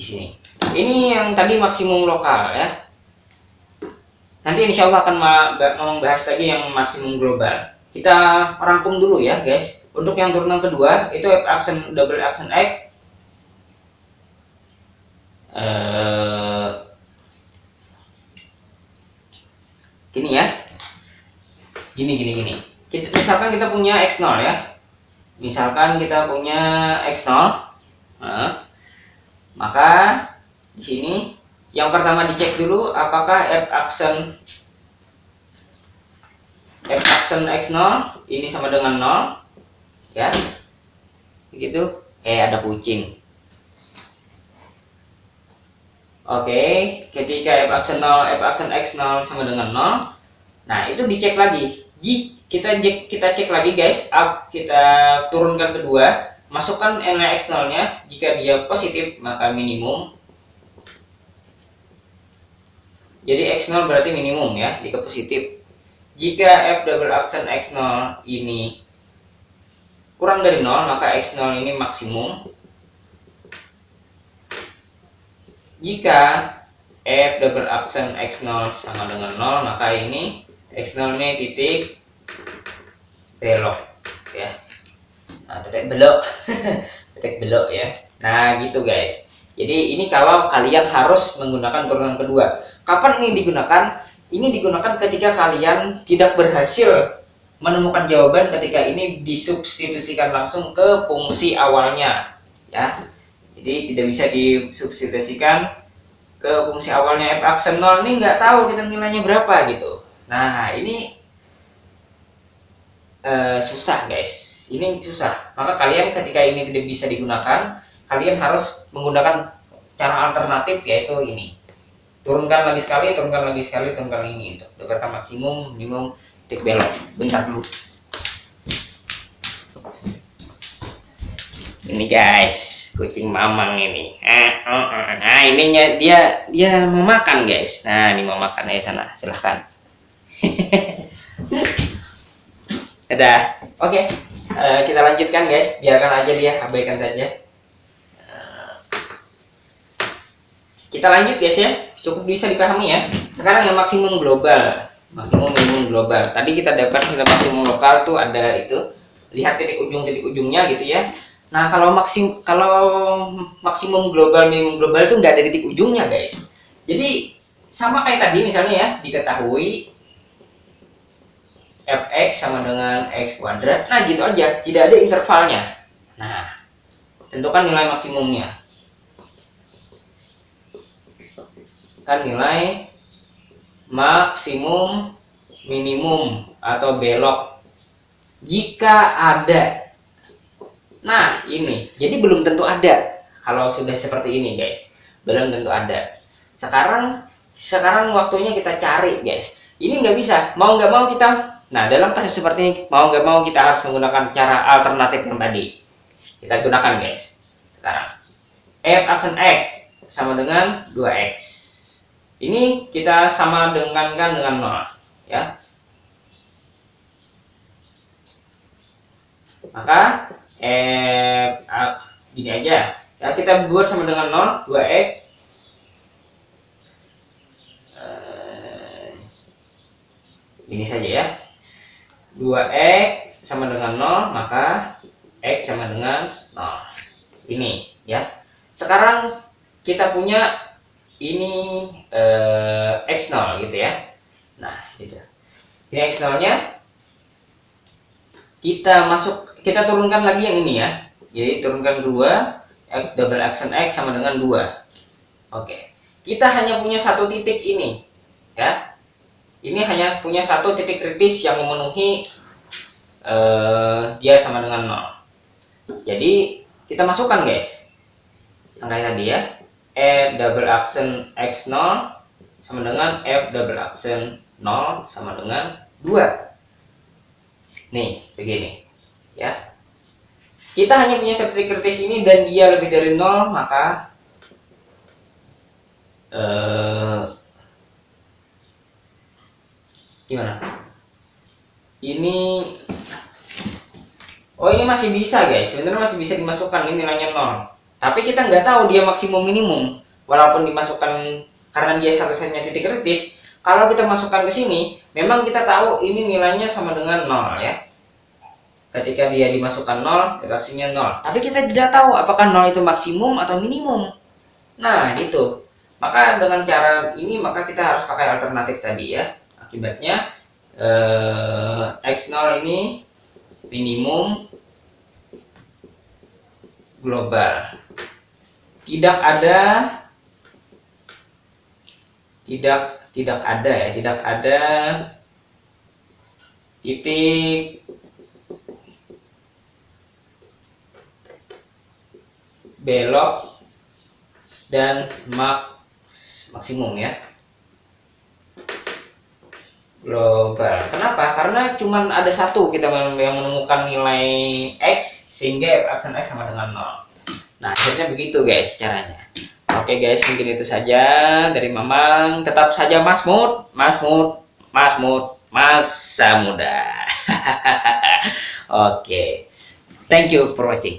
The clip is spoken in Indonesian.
di sini. Ini yang tadi maksimum lokal ya. Nanti insya Allah akan membahas lagi yang maksimum global. Kita rangkum dulu ya guys. Untuk yang turunan kedua itu F action double action X. Gini ya. Gini. Misalkan kita punya X0 ya. Misalkan kita punya X0. Nah, maka di sini yang pertama dicek dulu apakah F action X0 ini sama dengan 0 ya. Begitu. Ada kucing. Oke, ketika F action X0 sama dengan 0. Nah, itu dicek lagi. Kita cek lagi guys, kita turunkan kedua, masukkan nilai X0 nya. Jika dia positif maka minimum. Jadi X0 berarti minimum ya, jika positif. Jika F double action X0 ini kurang dari 0 maka X0 ini maksimum. Jika F double action X0 sama dengan 0 maka ini X0 ini titik belok ya. Nah, titik belok. Titik belok ya. Nah, gitu guys. Jadi ini kalau kalian harus menggunakan turunan kedua. Kapan ini digunakan? Ini digunakan ketika kalian tidak berhasil menemukan jawaban ketika ini disubstitusikan langsung ke fungsi awalnya ya. Jadi tidak bisa disubstitusikan ke fungsi awalnya. F action 0 ini nggak tahu kita nilainya berapa gitu. Nah, ini susah guys. Ini susah. Maka kalian ketika ini tidak bisa digunakan, kalian harus menggunakan cara alternatif, yaitu ini. Turunkan lagi sekali, turunkan lagi sekali, turunkan ini itu. Tukar maksimum, minimum, titik belok. Bentar dulu. Ini guys, kucing mamang ini. Nah, ininya dia mau makan guys. Nah, ini mau makan ya sana. Silahkan. Udah. Oke. Kita lanjutkan guys. Biarkan aja dia, abaikan saja. Kita lanjut guys ya. Cukup bisa dipahami ya. Sekarang yang maksimum global, maksimum minimum global. Tadi kita dapat nilai maksimum lokal tuh ada itu. Lihat titik ujungnya gitu ya. Nah, kalau maksimum global minimum global itu nggak ada titik ujungnya guys. Jadi sama kayak tadi misalnya ya, diketahui fx sama dengan x kuadrat. Nah, gitu aja, tidak ada intervalnya. Nah, tentukan nilai maksimumnya. Kan nilai maksimum minimum atau belok jika ada. Nah, ini jadi belum tentu ada. Kalau sudah seperti ini guys, belum tentu ada. Sekarang waktunya kita cari guys. Ini nggak bisa, mau nggak mau kita. Nah, dalam kasus seperti ini mau nggak mau kita harus menggunakan cara alternatif yang tadi. Kita gunakan guys. Sekarang F action X sama dengan 2x. Ini kita sama dengan 0 ya. Maka gini aja ya, kita buat sama dengan 0, 2x. Ini saja ya, 2x sama dengan 0 maka x sama dengan 0. Ini ya. Sekarang kita punya ini x0 gitu ya. Nah, gitu. Ini x0 nya kita turunkan lagi yang ini ya. Jadi turunkan 2, x double action x sama dengan 2. Oke. Kita hanya punya satu titik ini ya. Ini hanya punya satu titik kritis yang memenuhi dia sama dengan 0. Jadi kita masukkan guys. Yang kayak tadi ya. F double action x0 sama dengan F double action 0 sama dengan 2. Nih, begini ya. Kita hanya punya satu titik kritis ini dan dia lebih dari 0, maka gimana? Ini ini masih bisa guys. Sebenarnya masih bisa dimasukkan, ini nilainya 0. Tapi kita nggak tahu dia maksimum minimum. Walaupun dimasukkan karena dia satu-satunya titik kritis, kalau kita masukkan ke sini, memang kita tahu ini nilainya sama dengan 0 ya. Ketika dia dimasukkan 0, reaksinya 0. Tapi kita tidak tahu apakah 0 itu maksimum atau minimum. Nah, gitu. Maka dengan cara ini maka kita harus pakai alternatif tadi ya. Akibatnya X0 ini minimum global. Tidak ada titik belok dan maksimum ya, global. Kenapa? Karena cuman ada satu kita yang menemukan nilai X sehingga f aksen X sama dengan 0. Nah, akhirnya begitu guys caranya. Oke guys, mungkin itu saja dari Mamang. Tetap saja masa muda. Oke, thank you for watching.